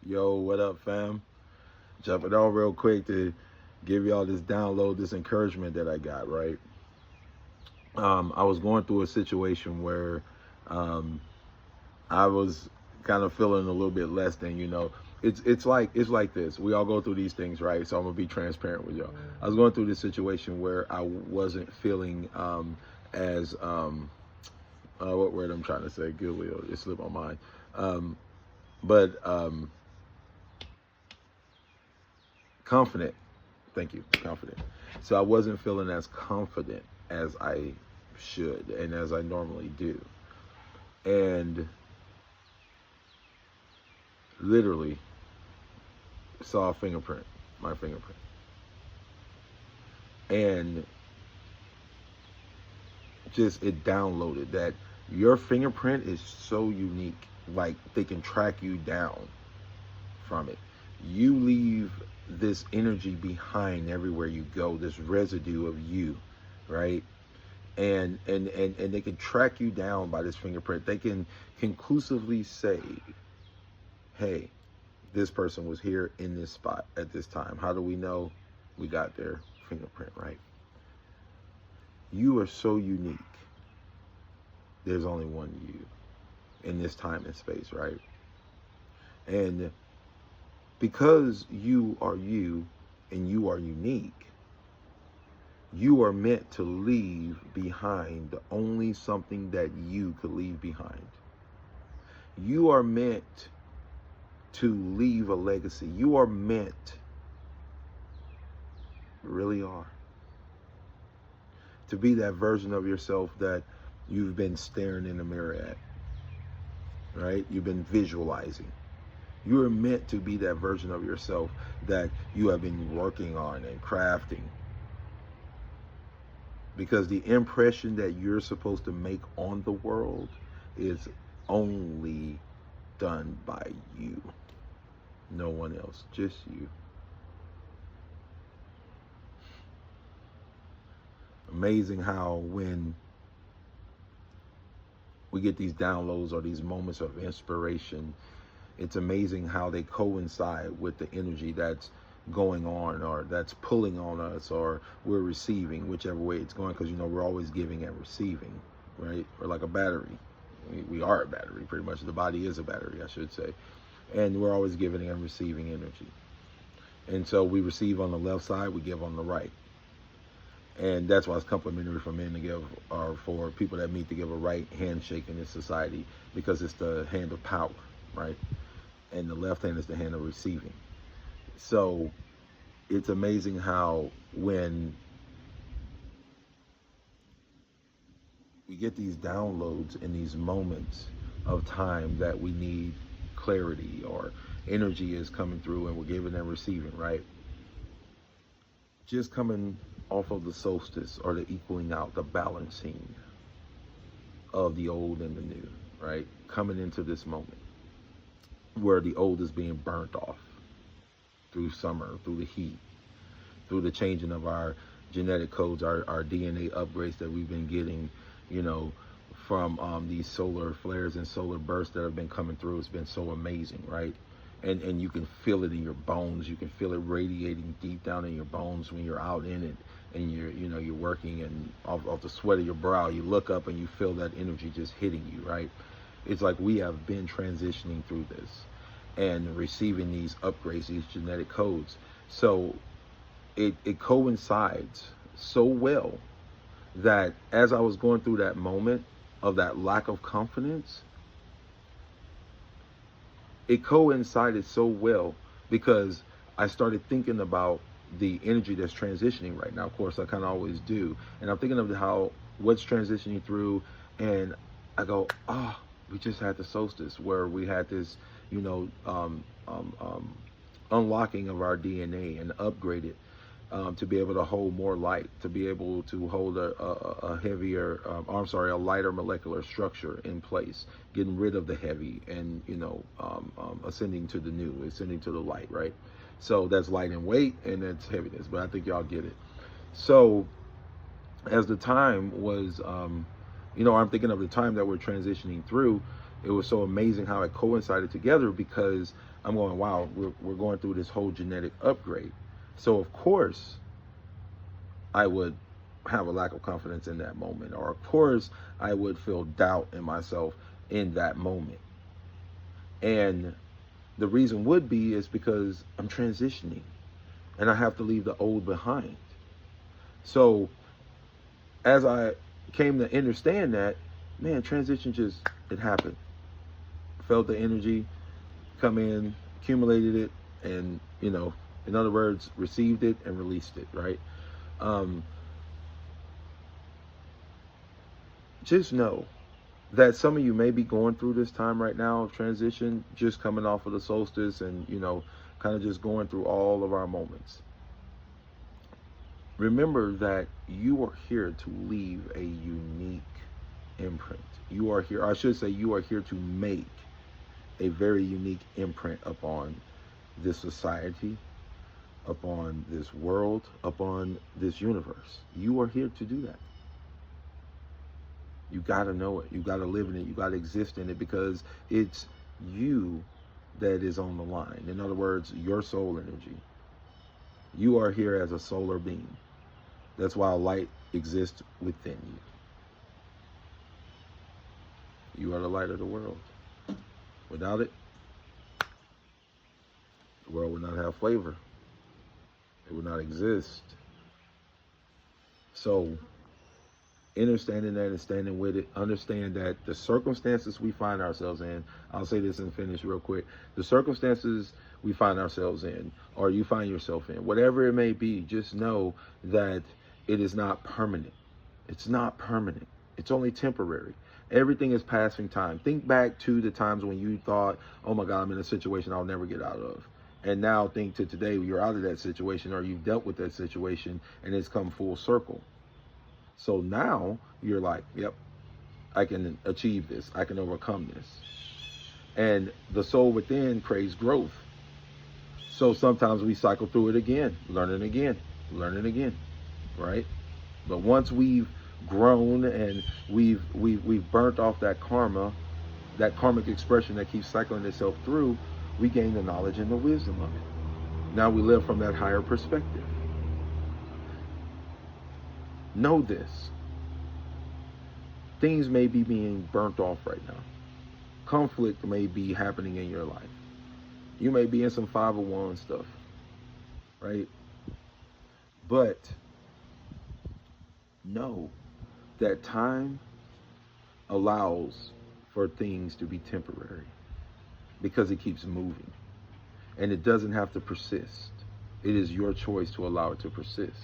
Yo, what up, fam? Jumping on real quick to give y'all this download, this encouragement that I got, right? I was going through a situation where um, I was kind of feeling a little bit less than, it's like this. We all go through these things, right? So I'm gonna be transparent with y'all. I was going through this situation where I wasn't feeling as what word I'm trying to say? Goodwill. It slipped my mind. Um, but confident. Thank you. Confident. So I wasn't feeling as confident as I should and as I normally do. And literally saw a fingerprint, my fingerprint. And just it downloaded that your fingerprint is so unique. Like they can track you down from it. You leave this energy behind everywhere you go, this residue of you, right? And they can track you down by this fingerprint. They can conclusively say, hey, this person was here in this spot at this time. How do we know? We got their fingerprint, right? You are so unique. There's only one you in this time and space, right? And because you are you and you are unique, you are meant to leave behind only something that you could leave behind. You are meant to leave a legacy. You are meant, really are, to be that version of yourself that you've been staring in the mirror at, right? You've been visualizing. You are meant to be that version of yourself that you have been working on and crafting. Because the impression that you're supposed to make on the world is only done by you. No one else, just you. Amazing how when we get these downloads or these moments of inspiration, it's amazing how they coincide with the energy that's going on or that's pulling on us or we're receiving, whichever way it's going, because we're always giving and receiving, right? Or like a battery. We are a battery, pretty much. The body is a battery, I should say. And we're always giving and receiving energy. And so we receive on the left side, we give on the right. And that's why it's complimentary for men to give, or for people that meet to give a right handshake in this society, because it's the hand of power, right? And the left hand is the hand of receiving. So it's amazing how when we get these downloads in these moments of time that we need clarity or energy is coming through and we're giving and receiving, right? Just coming off of the solstice or the equaling out, the balancing of the old and the new, right? Coming into this moment where the old is being burnt off through summer, through the heat, through the changing of our genetic codes, our DNA upgrades that we've been getting, from these solar flares and solar bursts that have been coming through. It's been so amazing, right? And you can feel it in your bones. You can feel it radiating deep down in your bones when you're out in it and you're working, and off the sweat of your brow, you look up and you feel that energy just hitting you, right? It's like we have been transitioning through this and receiving these upgrades, these genetic codes. So it coincides so well that as I was going through that moment of that lack of confidence, it coincided so well because I started thinking about the energy that's transitioning right now. Of course, I kind of always do. And I'm thinking of how what's transitioning through, and I go, we just had the solstice where we had this, unlocking of our DNA and upgraded to be able to hold more light, to be able to hold a heavier, a lighter molecular structure in place, getting rid of the heavy and, ascending to the new, ascending to the light, right? So that's light and weight and that's heaviness, but I think y'all get it. So as the time was, I'm thinking of the time that we're transitioning through, it was so amazing how it coincided together, because I'm going, wow, we're going through this whole genetic upgrade. So of course I would have a lack of confidence in that moment, or of course I would feel doubt in myself in that moment. And the reason would be is because I'm transitioning and I have to leave the old behind. So as I came to understand that, man, transition just, it happened. Felt the energy come in, accumulated it, and, you know, in other words, received it and released it, right? Just know that some of you may be going through this time right now of transition, just coming off of the solstice and, you know, kind of just going through all of our moments. Remember that you are here to leave a unique imprint. You are here, I should say, you are here to make a very unique imprint upon this society, upon this world, upon this universe. You are here to do that. You got to know it. You got to live in it. You got to exist in it, because it's you that is on the line. In other words, your soul energy. You are here as a solar being. That's why light exists within you. You are the light of the world. Without it, the world would not have flavor. It would not exist. So, understanding that and standing with it, understand that the circumstances we find ourselves in, I'll say this and finish real quick. The circumstances we find ourselves in, or you find yourself in, whatever it may be, just know that it is not permanent. It's not permanent. It's only temporary. Everything is passing time. Think back to the times when you thought, oh my God, I'm in a situation I'll never get out of. And now think to today, you're out of that situation, or you've dealt with that situation and it's come full circle. So now you're like, yep, I can achieve this. I can overcome this. And the soul within craves growth. So sometimes we cycle through it again, learning again, right? But once we've grown and we've burnt off that karma, that karmic expression that keeps cycling itself through, we gain the knowledge and the wisdom of it. Now we live from that higher perspective. Know this. Things may be being burnt off right now. Conflict may be happening in your life. You may be in some 501 stuff, right? But know that time allows for things to be temporary, because it keeps moving, and it doesn't have to persist. It is your choice to allow it to persist.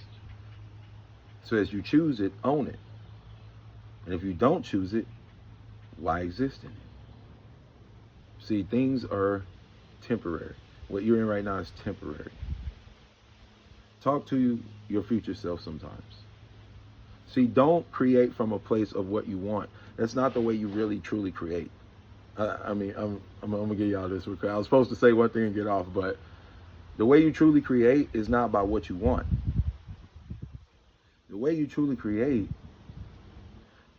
So as you choose it, own it. And if you don't choose it, why exist in it? See, things are temporary. What you're in right now is temporary. Talk to your future self sometimes. See, don't create from a place of what you want. That's not the way you really truly create. I mean, I'm gonna give y'all this. I was supposed to say one thing and get off, but the way you truly create is not by what you want. The way you truly create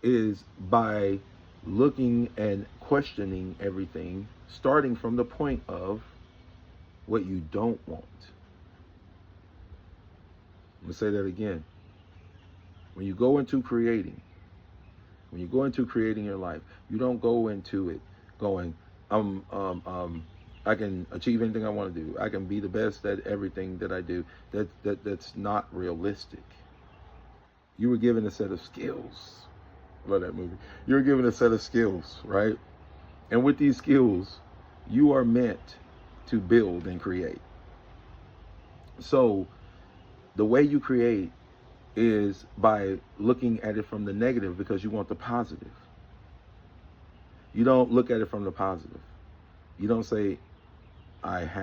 is by looking and questioning everything, starting from the point of what you don't want. I'm gonna say that again. When you go into creating your life, you don't go into it going, I can achieve anything I want to do. I can be the best at everything that I do. That's not realistic. You were given a set of skills. I love that movie. You were given a set of skills, right? And with these skills, you are meant to build and create. So the way you create is by looking at it from the negative, because you want the positive. You don't look at it from the positive. You don't say, I have